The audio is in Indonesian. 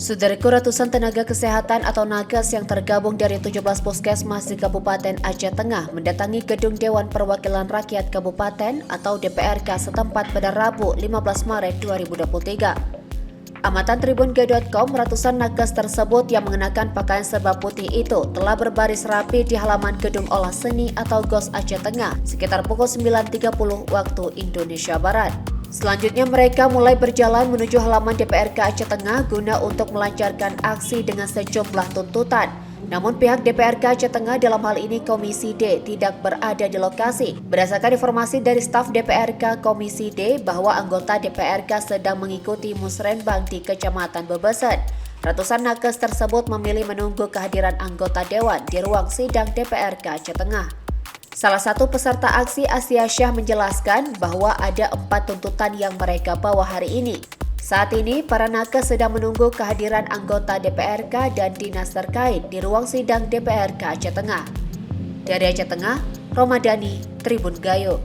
Saudaraku, ratusan tenaga kesehatan atau nakes yang tergabung dari 17 puskesmas di Kabupaten Aceh Tengah mendatangi Gedung Dewan Perwakilan Rakyat Kabupaten atau DPRK setempat pada Rabu 15 Maret 2023. Amatan tribunga.com, ratusan nakes tersebut yang mengenakan pakaian serba putih itu telah berbaris rapi di halaman Gedung Olah Seni atau GOS Aceh Tengah sekitar pukul 9.30 waktu Indonesia Barat. Selanjutnya mereka mulai berjalan menuju halaman DPRK Aceh Tengah guna untuk melancarkan aksi dengan sejumlah tuntutan. Namun pihak DPRK Aceh Tengah, dalam hal ini Komisi D, tidak berada di lokasi. Berdasarkan informasi dari staf DPRK Komisi D bahwa anggota DPRK sedang mengikuti musrenbang di Kecamatan Bebesen. Ratusan nakes tersebut memilih menunggu kehadiran anggota dewan di ruang sidang DPRK Aceh Tengah. Salah satu peserta aksi, Asia Syah, menjelaskan bahwa ada 4 tuntutan yang mereka bawa hari ini. Saat ini, para nakes sedang menunggu kehadiran anggota DPRK dan dinas terkait di ruang sidang DPRK Aceh Tengah. Dari Aceh Tengah, Romadani, Tribun Gayo.